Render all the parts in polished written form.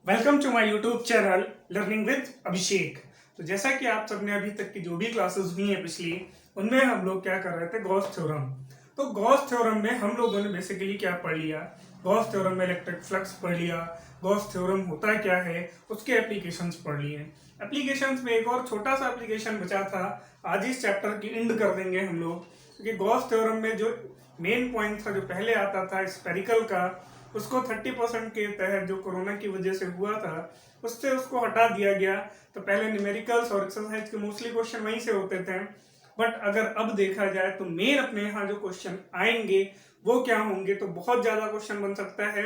Welcome to my YouTube channel learning with Abhishek. तो जैसा कि आप सबने अभी तक की जो भी क्लासेस हुई हैं पिछली, उनमें हम लोग क्या कर रहे थे, गॉस थ्योरम। तो गॉस थ्योरम में हम लोगों ने बेसिकली क्या पढ़ लिया, गॉस थ्योरम में इलेक्ट्रिक फ्लक्स पढ़ लिया, गॉस थ्योरम होता क्या है, उसके एप्लीकेशंस पढ़ लिए। एप्लीकेशंस में एक और छोटा सा एप्लीकेशन बचा था, आज इस चैप्टर की एंड कर देंगे हम लोग, क्योंकि गॉस थ्योरम में जो मेन पॉइंट था जो पहले आता था स्पेरिकल का, उसको 30% के तहत जो कोरोना की वजह से हुआ था उससे उसको हटा दिया गया। तो पहले न्यूमेरिकल्स और एक्सरसाइज के मोस्टली क्वेश्चन वहीं से होते थे, बट अगर अब देखा जाए तो मेन अपने यहाँ जो क्वेश्चन आएंगे वो क्या होंगे, तो बहुत ज्यादा क्वेश्चन बन सकता है।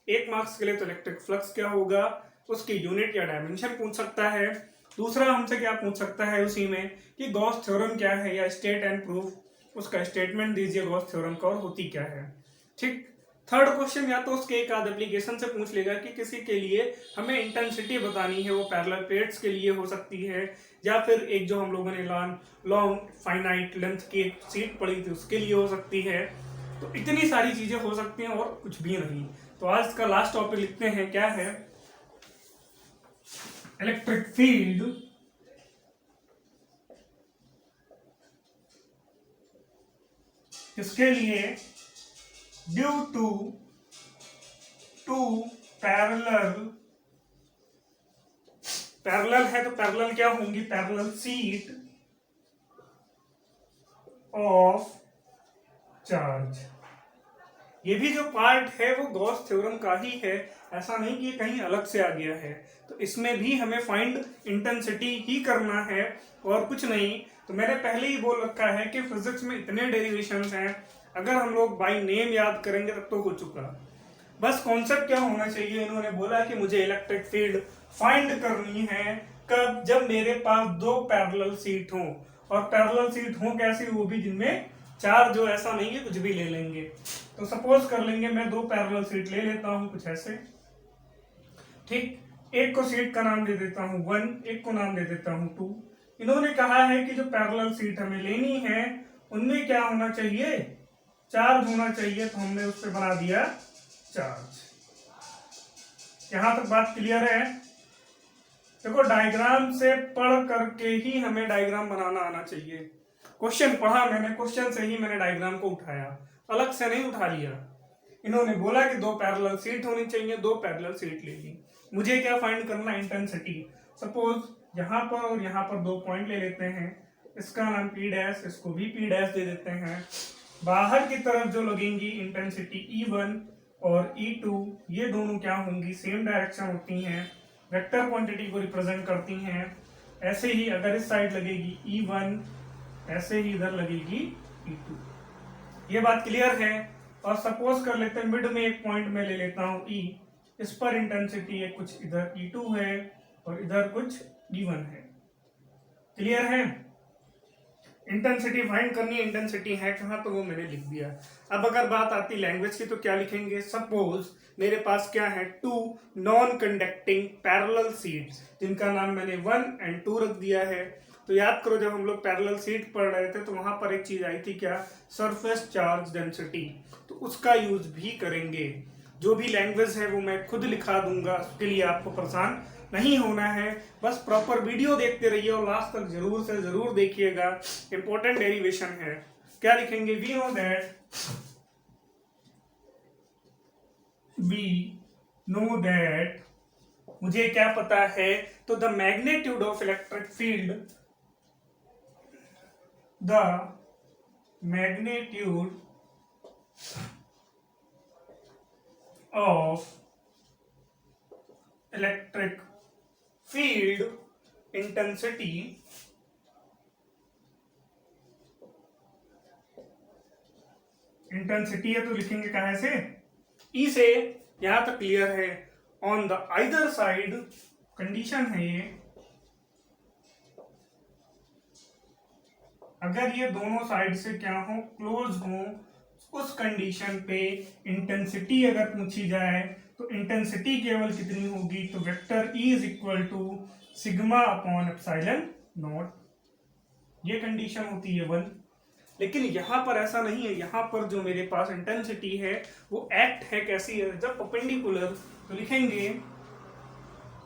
1 मार्क्स के लिए तो इलेक्ट्रिक फ्लक्स क्या होगा, उसकी यूनिट या डायमेंशन पूछ सकता है। दूसरा हमसे क्या पूछ सकता है उसी में कि गॉस थ्योरम क्या है, या स्टेट एंड प्रूफ, उसका स्टेटमेंट दीजिए गॉस थ्योरम का और होती क्या है। ठीक। थर्ड क्वेश्चन या तो उसके एक आध एप्लीकेशन से पूछ लेगा कि किसी के लिए हमें इंटेंसिटी बतानी है, वो पैरेलल प्लेट्स के लिए हो सकती है, या फिर एक जो हम लोगों ने लॉन्ग फाइनाइट लेंथ की एक सीट पढ़ी थी उसके लिए हो सकती है। तो इतनी सारी चीजें हो सकती हैं और कुछ भी नहीं। तो आज का लास्ट टॉपिक लिखते हैं, क्या है, इलेक्ट्रिक फील्ड किसके लिए, ड्यू टू टू पैरेलल है तो पैरेलल क्या होंगी, पैरेलल सीट ऑफ चार्ज। ये भी जो पार्ट है वो गॉस थ्योरम का ही है, ऐसा नहीं कि ये कहीं अलग से आ गया है। तो इसमें भी हमें फाइंड इंटेंसिटी ही करना है और कुछ नहीं। तो मैंने पहले ही बोल रखा है कि फिजिक्स में इतने डेरिवेशंस हैं, अगर हम लोग बाय नेम याद करेंगे तब तो हो चुका। बस कॉन्सेप्ट क्या होना चाहिए, इन्होंने बोला कि मुझे इलेक्ट्रिक फील्ड फाइंड करनी है कब, जब मेरे पास दो पैरेलल सीट हो। और पैरेलल सीट हो कैसी, वो भी जिनमें चार, जो ऐसा नहीं है कुछ भी ले लेंगे। तो सपोज कर लेंगे मैं दो पैरेलल सीट ले लेता हूं कुछ ऐसे। ठीक। एक को सीट का नाम दे देता हूं 1, एक को नाम दे देता हूं 2। इन्होंने कहा है कि जो पैरेलल सीट हमें लेनी है उनमें क्या होना चाहिए, चार्ज होना चाहिए। तो हमने उस पर बना दिया चार्ज। यहां तक बात क्लियर है। देखो डायग्राम से पढ़ करके ही हमें डायग्राम बनाना आना चाहिए। क्वेश्चन पढ़ा मैंने, क्वेश्चन से ही मैंने डायग्राम को उठाया, अलग से नहीं उठा लिया। इन्होंने बोला कि दो पैरेलल सीट होनी चाहिए, दो पैरेलल सीट ले ली। मुझे क्या फाइंड करना, इंटेंसिटी। सपोज यहाँ पर और यहाँ पर दो पॉइंट ले लेते हैं, इसका नाम P डैश, इसको भी P डैश दे देते हैं। बाहर की तरफ जो लगेंगी इंटेंसिटी E1 और E2, ये दोनों क्या होंगी, सेम डायरेक्शन होती हैं, वेक्टर क्वांटिटी को रिप्रेजेंट करती हैं। ऐसे ही अगर इस साइड लगेगी E1, ऐसे ही इधर लगेगी E2। ये बात क्लियर है। और सपोज कर लेते हैं मिड में एक पॉइंट में ले लेता हूं E, इस पर इंटेंसिटी है कुछ, इधर E2 है और इधर कुछ E1 है। क्लियर है। इंटेंसिटी फाइंड करनी है, इंटेंसिटी है कहाँ, तो वो मैंने लिख दिया। अब अगर बात आती लैंग्वेज की तो क्या लिखेंगे, सपोज मेरे पास क्या है, two non conducting parallel sheets, जिनका नाम मैंने 1 और 2 रख दिया है। तो याद करो जब हम लोग पैरेलल सीट पढ़ रहे थे तो वहां पर एक चीज आई थी, क्या, सरफेस चार्ज डेंसिटी। तो उसका यूज भी करेंगे। जो भी लैंग्वेज है वो मैं खुद लिखा दूंगा, उसके लिए आपको परेशान नहीं होना है। बस प्रॉपर वीडियो देखते रहिए और लास्ट तक जरूर से जरूर देखिएगा, इंपॉर्टेंट डेरिवेशन है। क्या लिखेंगे, वी नो दैट, मुझे क्या पता है, तो the magnitude of electric field, the magnitude of electric field intensity है तो लिखेंगे कहां से, ई से। यहां तक क्लियर है। On the either side, condition है ये, अगर ये दोनों साइड से क्या हो, क्लोज हो, उस कंडीशन पे इंटेंसिटी अगर पूछी जाए तो इंटेंसिटी केवल कितनी होगी, तो vector E is equal to sigma upon epsilon naught. ये कंडीशन होती है 1। लेकिन यहां पर ऐसा नहीं है, यहां पर जो मेरे पास इंटेंसिटी है वो एक्ट है कैसी है, जब परपेंडिकुलर, तो लिखेंगे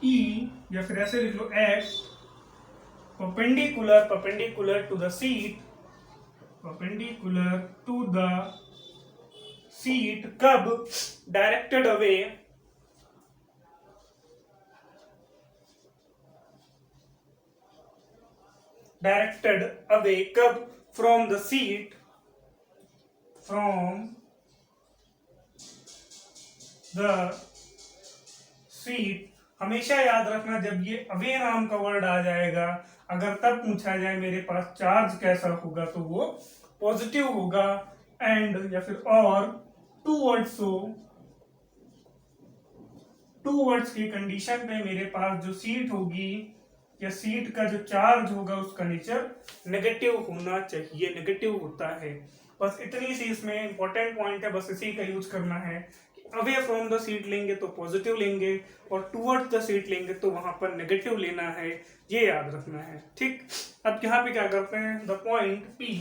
ई या फिर ऐसे लिख लो at perpendicular to the sheet, perpendicular to the sheet कब, डायरेक्टेड अवे, डायरेक्टेड अवे कब, from the sheet, from the sheet. हमेशा याद रखना जब ये अवे नाम का वर्ड आ जाएगा, अगर तब पूछा जाए मेरे पास चार्ज कैसा होगा तो वो पॉजिटिव होगा। एंड या फिर और टूवर्ड्स हो, टूवर्ड्स की कंडीशन पे मेरे पास जो सीट होगी या सीट का जो चार्ज होगा उसका नेचर नेगेटिव होना चाहिए, नेगेटिव होता है। बस इतनी सी इसमें इंपॉर्टेंट पॉइंट है, बस इसी का यूज करना है। अवे फ्रॉम द सीट लेंगे तो पॉजिटिव लेंगे और टूवर्ड्स द सीट लेंगे तो वहां पर नेगेटिव लेना है, ये याद रखना है। ठीक, अब यहाँ पे क्या करते हैं, द पॉइंट पी,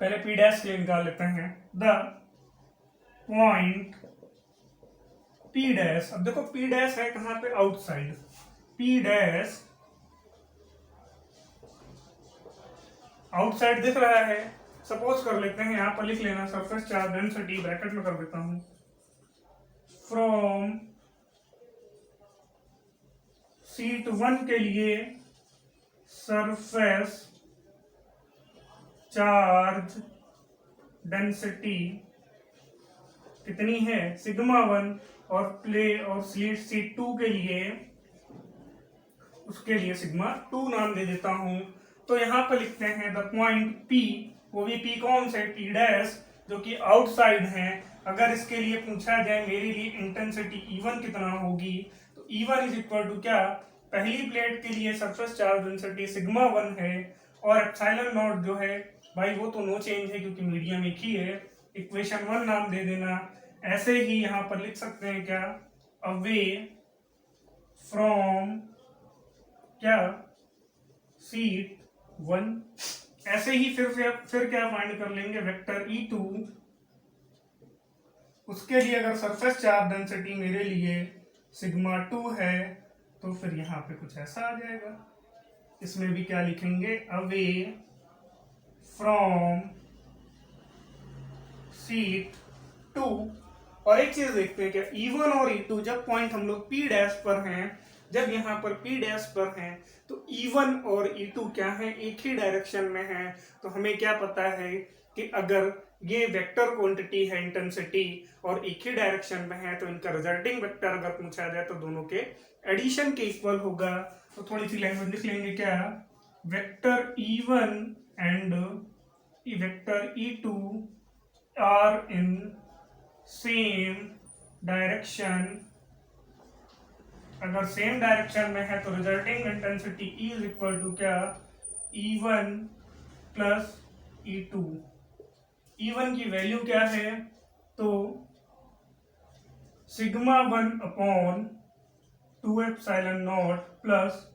पहले पी डैश के लिए निकाल लेते हैं, द पॉइंट पी डैश। अब देखो पी डैश है कहां पे, आउटसाइड, पी डैश आउटसाइड दिख रहा है। सपोज कर लेते हैं, यहां पर लिख लेना सरफेस चार्ज डेंसिटी, ब्रैकेट में कर देता हूं, फ्रॉम सीट 1 के लिए सरफेस चार्ज डेंसिटी कितनी है, सिग्मा 1, और प्ले और सीट 2 के लिए, उसके लिए सिग्मा 2 नाम दे देता हूं। तो यहां पर लिखते हैं द पॉइंट पी, वो भी पी कौन से, पी डैश, जो कि आउटसाइड है। अगर इसके लिए पूछा जाए मेरे लिए इंटेंसिटी E1 कितना होगी, तो E1 इज इक्वल टू क्या, पहली प्लेट के लिए सरफेस चार्ज डेंसिटी सिग्मा 1 है, और एप्सिलॉन नॉट जो है भाई वो तो नो चेंज है क्योंकि मीडियम एक ही है, इक्वेशन 1 नाम दे देना। ऐसे ही यहां पर लिख सकते हैं क्या, अवे फ्रॉम क्या, सीट 1। ऐसे ही फिर क्या फाइंड कर लेंगे, वेक्टर E2, उसके लिए अगर सरफेस चार्ज डेंसिटी मेरे लिए सिग्मा 2 है तो फिर यहां पे कुछ ऐसा आ जाएगा। इसमें भी क्या लिखेंगे, अवे फ्रॉम सीट 2। और एक चीज देखते हैं क्या, E1 और E2 जब पॉइंट हम लोग P डैश पर हैं, जब यहाँ पर P डैश पर हैं तो E1 और E2 क्या है, एक ही डायरेक्शन में है। तो हमें क्या पता है कि अगर ये वेक्टर क्वांटिटी है इंटेंसिटी और एक ही डायरेक्शन में है तो इनका रिजल्टिंग वेक्टर अगर पूछा जाए तो दोनों के एडिशन के इक्वल होगा। तो थोड़ी सी लैंग्वेज लिख लेंगे क्या, vector E1 and vector E2 are in same direction. अगर सेम डायरेक्शन में है तो resulting intensity E is equal to क्या, E1 प्लस E2। E1 की वैल्यू क्या है, तो sigma 1 upon 2 epsilon not plus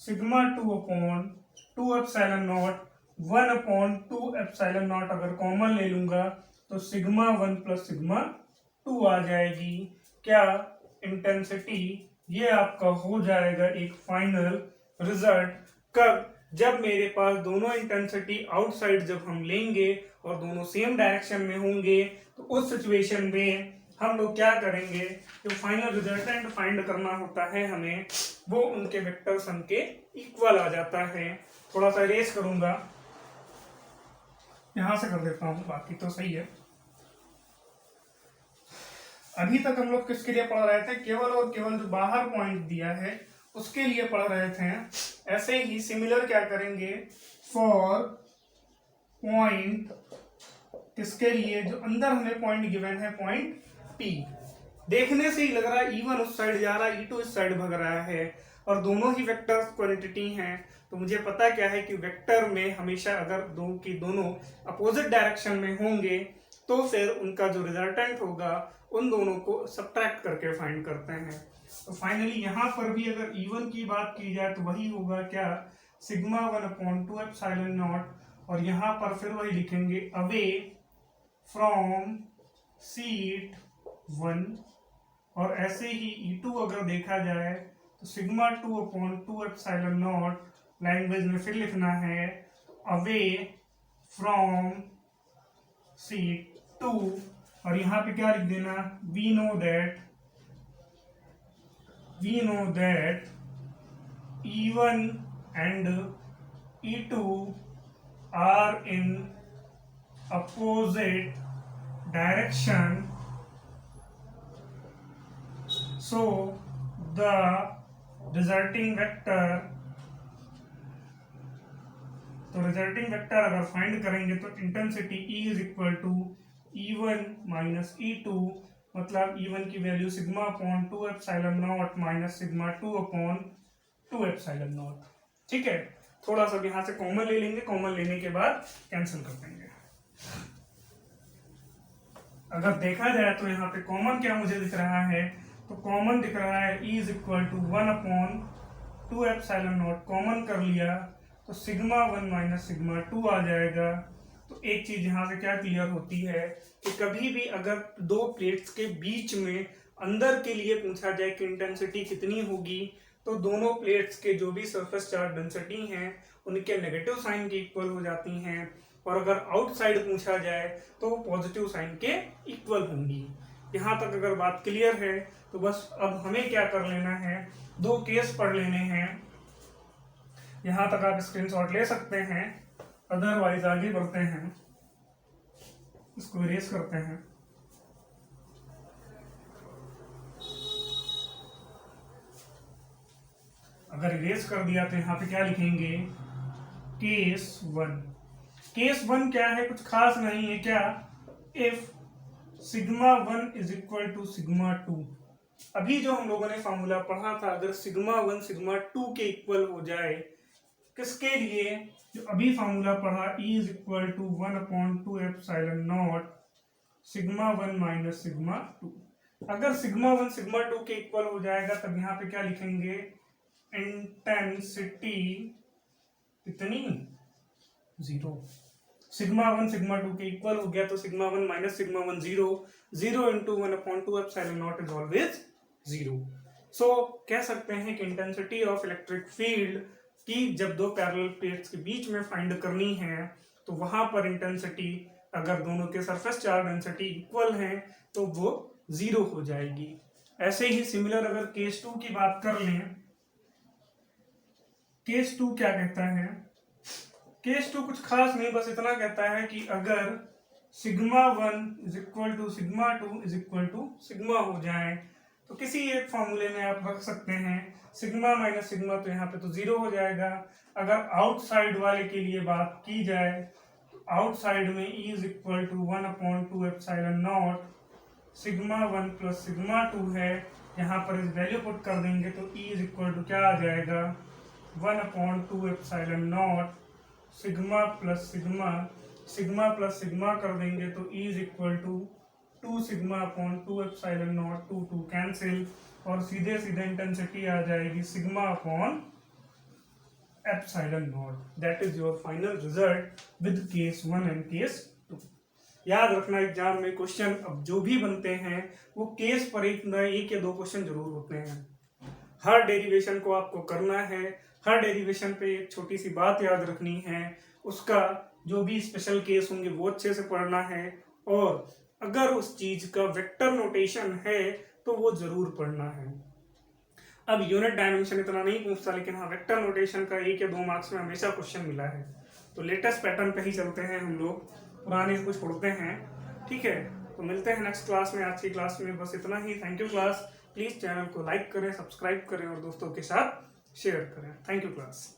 sigma 2 upon 2 epsilon not 1 upon 2 epsilon not. अगर कॉमन ले लूंगा तो सिग्मा 1 प्लस सिग्मा 2 आ जाएगी। क्या, इंटेंसिटी, ये आपका हो जाएगा एक फाइनल रिजल्ट। कब, जब मेरे पास दोनों इंटेंसिटी आउटसाइड जब हम लेंगे और दोनों सेम डायरेक्शन में होंगे तो उस सिचुएशन में हम लोग क्या करेंगे, जो फाइनल रिजल्टेंट फाइंड करना होता है हमें, वो उनके वेक्टर सम के इक्वल आ जाता है। थोड़ा सा इरेज करूंगा, यहां से कर देता हूं, बाकी तो सही है। अभी तक हम लोग किसके लिए पढ़ रहे थे, केवल और केवल जो बाहर पॉइंट दिया है उसके लिए पढ़ रहे थे। ऐसे ही सिमिलर क्या करेंगे फॉर पॉइंट, किसके लिए, जो अंदर हमें पॉइंट गिवन है, पॉइंट P। देखने से ही लग रहा है E1 उस साइड जा रहा है, E2 इस साइड भाग रहा है, और दोनों ही वेक्टर क्वांटिटी हैं। तो मुझे पता क्या है कि वेक्टर में हमेशा अगर दोनों अपोजिट डायरेक्शन में होंगे तो फिर उनका जो रिजल्टेंट होगा उन दोनों को सब्ट्रैक्ट करके फाइंड करते हैं। तो फाइनली यहाँ पर भी अगर E1 की बात की जाए तो वही होगा क्या, सिग्मा 1 अपॉन 2 एप्सिलॉन नॉट, और यहाँ पर फिर वही लिखेंगे अवे फ्रॉम सीट 1, और ऐसे ही E2 अगर देखा जाए तो sigma 2 upon 2 epsilon not, language में फिर लिखना है अवे फ्रॉम C2, और यहाँ पे क्या लिख देना, we know that E1 and E2 are in opposite direction, so the resulting vector, तो रिजल्टिंग वेक्टर अगर फाइंड करेंगे तो intensity E is equal to E1 minus E2, मतलब E1 की value sigma upon 2 epsilon naught minus sigma 2 upon 2 epsilon naught. ठीक है, थोड़ा सा यहाँ से कॉमन ले लेंगे, कॉमन लेने के बाद कैंसिल कर देंगे। अगर देखा जाए तो यहाँ पे कॉमन क्या मुझे दिख रहा है, तो कॉमन दिख रहा है E is equal to 1 upon 2 epsilon naught, common कर लिया तो सिग्मा 1 माइनस सिग्मा 2 आ जाएगा। तो एक चीज यहाँ से क्या क्लियर होती है कि कभी भी अगर दो प्लेट्स के बीच में अंदर के लिए पूछा जाए कि इंटेंसिटी कितनी होगी, तो दोनों प्लेट्स के जो भी सरफेस चार्ज डेंसिटी हैं उनके नेगेटिव साइन के इक्वल हो जाती हैं, और अगर आउटसाइड पूछा जाए तो पॉजिटिव साइन के इक्वल होंगी। यहाँ तक अगर बात क्लियर है तो बस अब हमें क्या कर लेना है, दो केस पढ़ लेने हैं। यहाँ तक आप स्क्रीनशॉट ले सकते हैं, अदरवाइज आगे बढ़ते हैं, इसको इरेज करते हैं। अगर इरेज कर दिया तो यहाँ पे क्या लिखेंगे, केस 1। केस 1 क्या है, कुछ खास नहीं है। क्या, if sigma 1 is equal to sigma 2, अभी जो हम लोगों ने फॉर्मूला पढ़ा था, अगर सिग्मा 1 सिग्मा 2 के इक्वल हो जाए, किसके लिए, जो अभी फॉर्मूला पढ़ा E is equal to 1 upon 2 epsilon naught sigma 1 minus sigma 2। अगर सिग्मा 1 सिग्मा 2 के इक्वल हो जाएगा तब यहाँ पे क्या लिखेंगे, इंटेंसिटी कितनी, 0। सिग्मा 1 सिग्मा 2 के इक्वल हो गया तो sigma 1 minus sigma 1 0, 0 into 1 upon 2 epsilon not is always 0। सो कह सकते हैं कि इंटेंसिटी ऑफ इलेक्ट्रिक फील्ड कि जब दो पैरेलल प्लेट्स के बीच में फाइंड करनी है तो वहां पर इंटेंसिटी अगर दोनों के सरफेस चार्ज डेंसिटी इक्वल है तो वो 0 हो जाएगी। ऐसे ही सिमिलर अगर केस 2 की बात कर लें, केस 2 क्या कहता है, केस 2 कुछ खास नहीं, बस इतना कहता है कि अगर sigma 1 is equal to sigma 2 is equal to sigma हो जाए तो किसी एक फॉर्मूले में आप रख सकते हैं सिग्मा माइनस सिग्मा, तो यहाँ पे तो 0 हो जाएगा। अगर आउटसाइड वाले के लिए बात की जाए तो आउटसाइड में E is equal to 1 upon 2 epsilon naught sigma 1 plus sigma 2 है। यहाँ पर इस वैल्यू पुट कर देंगे तो E इज इक्वल टू क्या आ जाएगा, 1 upon 2 epsilon naught sigma plus sigma, sigma plus sigma कर देंगे तो E is equal to 2 sigma upon 2 epsilon naught, 2 2 cancel, और सीधे सीधे इंटेंसिटी आ जाएगी sigma upon epsilon naught. That is your final result with case 1 and case 2। याद रखना, एग्जाम में क्वेश्चन अब जो भी बनते हैं वो केस पर एक या दो क्वेश्चन जरूर होते हैं। हर डेरिवेशन को आपको करना है, हर डेरिवेशन पे एक छोटी सी बात याद रखनी है, उसका जो भी स्पेशल केस होंगे वो अच्छे से पढ़ना है, और अगर उस चीज का वेक्टर नोटेशन है तो वो जरूर पढ़ना है। अब यूनिट डायमेंशन इतना नहीं पूछता, लेकिन हाँ वेक्टर नोटेशन का 1 या 2 मार्क्स में हमेशा क्वेश्चन मिला है। तो लेटेस्ट पैटर्न पे ही चलते हैं हम लोग, पुराने को छोड़ते हैं। ठीक है, तो मिलते हैं नेक्स्ट क्लास में। आज की क्लास में बस इतना ही। Thank you class. Please channel को लाइक करें, सब्सक्राइब करें और दोस्तों के साथ शेयर करें। Thank you class.